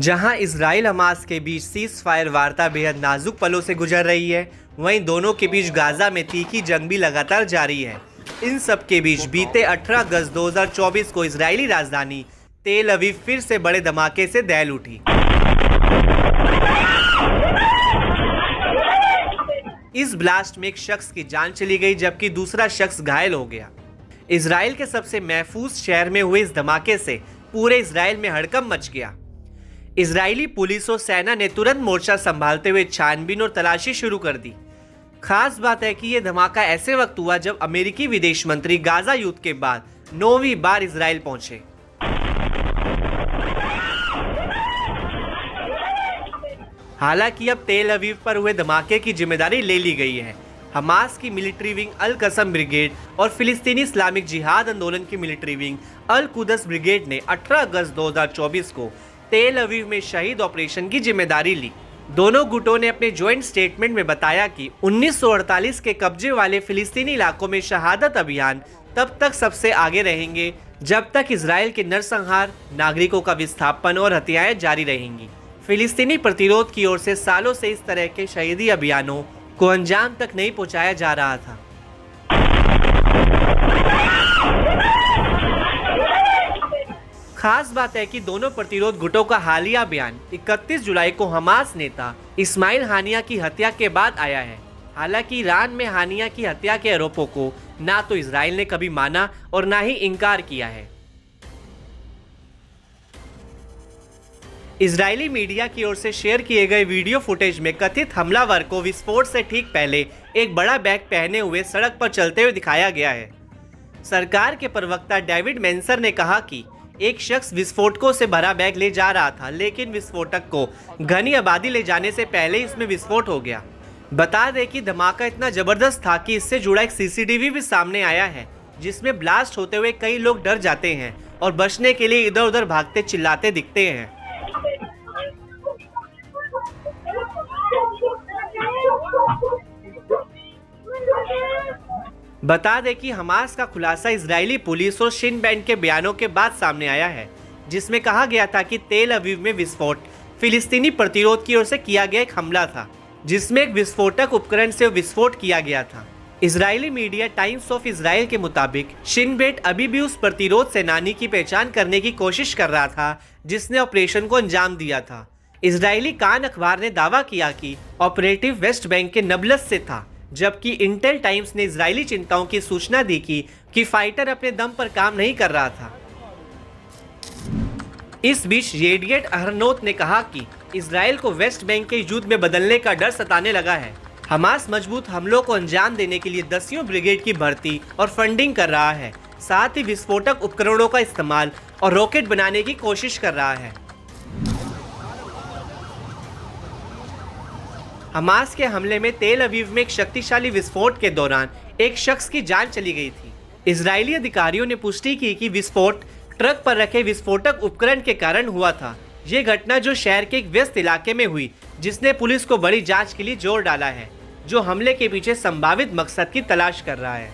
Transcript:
जहां Israel Hamas के बीच cease fire वार्ता बेहद नाजुक पलों से गुजर रही है, वहीं दोनों के बीच गाजा में तीखी जंग भी लगातार जारी है। इन सब के बीच बीते 18 अगस्त 2024 को इजरायली राजधानी तेल अवीव फिर से बड़े धमाके से दहल उठी। इस ब्लास्ट में एक शख्स की जान चली गई जबकि दूसरा शख्स घायल हो गया। इजराइल के सबसे महफूज शहर में हुए इस धमाके से पूरे इजराइल में हड़कंप मच गया। इजरायली पुलिस और सेना ने तुरंत मोर्चा संभालते हुए छानबीन और तलाशी शुरू कर दी। खास बात है कि यह धमाका ऐसे वक्त हुआ जब अमेरिकी विदेश मंत्री गाजा युद्ध के बाद 9वीं बार इजराइल पहुंचे। हालांकि अब तेल अवीव पर हुए धमाके की जिम्मेदारी ले ली गई है। हमास की मिलिट्री विंग अल कसम ब्रिगेड और फिलिस्तीनी इस्लामिक जिहाद आंदोलन की मिलिट्री विंग अल कुदस ब्रिगेड ने 18 अगस्त 2024 को तेल अवीव में शहीद ऑपरेशन की जिम्मेदारी ली। दोनों गुटों ने अपने ज्वाइंट स्टेटमेंट में बताया कि 1948 के कब्जे वाले फिलिस्तीनी इलाकों में शहादत अभियान तब तक सबसे आगे रहेंगे जब तक इजराइल के नरसंहार, नागरिकों का विस्थापन और हत्याएं जारी रहेंगी। फिलिस्तीनी प्रतिरोध की ओर से सालों से इस तरह के शहीदी अभियानों को अंजाम तक नहीं पहुंचाया जा रहा था। खास बात है कि दोनों प्रतिरोध गुटों का हालिया बयान 31 जुलाई को हमास नेता इस्माइल हानिया की हत्या के बाद आया है। हालांकि ईरान में हानिया की हत्या के आरोपों को ना तो इजराइल ने कभी माना और ना ही इनकार किया है। इजरायली मीडिया की ओर से शेयर किए गए वीडियो फुटेज में कथित हमलावर को विस्फोट से ठीक पहले एक बड़ा बैग पहने हुए सड़क पर चलते हुए दिखाया गया है। सरकार के प्रवक्ता डेविड मेंसर ने कहा कि एक शख्स विस्फोटकों से भरा बैग ले जा रहा था, लेकिन विस्फोटक को घनी आबादी ले जाने से पहले इसमें विस्फोट हो गया। बता दें कि धमाका इतना जबरदस्त था कि इससे जुड़ा एक सीसीटीवी भी सामने आया है, जिसमें ब्लास्ट होते हुए कई लोग डर जाते हैं और बचने के लिए इधर उधर भागते चिल्लाते दिखते हैं। बता दें कि हमास का खुलासा इजरायली पुलिस और शिन बेट के बयानों के बाद सामने आया है, जिसमें कहा गया था कि तेल अवीव में विस्फोट फिलिस्तीनी प्रतिरोध की ओर से किया गया एक हमला था, जिसमें एक विस्फोटक उपकरण से विस्फोट किया गया था। Israeli media times of Israel के मुताबिक शिन बेट अभी भी उस प्रतिरोध सेनानी की पहचान करने की कोशिश कर रहा था जिसने ऑपरेशन को अंजाम दिया था। इजरायली कान अखबार ने दावा किया कि ऑपरेटिव वेस्ट बैंक के नबलस से था, जबकि इंटेल टाइम्स ने इजरायली चिंताओं की सूचना दी कि फाइटर अपने दम पर काम नहीं कर रहा था। इस बीच येडिएट अहरनोत ने कहा कि इजराइल को वेस्ट बैंक के युद्ध में बदलने का डर सताने लगा है। हमास मजबूत हमलों को अंजाम देने के लिए 10वीं ब्रिगेड की भर्ती और फंडिंग कर रहा है, साथ ही विस्फोटक उपकरणों का इस्तेमाल और रॉकेट बनाने की कोशिश कर रहा है। हमास के हमले में तेल अवीव में एक शक्तिशाली विस्फोट के दौरान एक शख्स की जान चली गई थी। इजरायली अधिकारियों ने पुष्टि की कि विस्फोट ट्रक पर रखे विस्फोटक उपकरण के कारण हुआ था। ये घटना जो शहर के एक व्यस्त इलाके में हुई, जिसने पुलिस को बड़ी जांच के लिए जोर डाला है, जो हमले के पीछे संभावित मकसद की तलाश कर रहा है।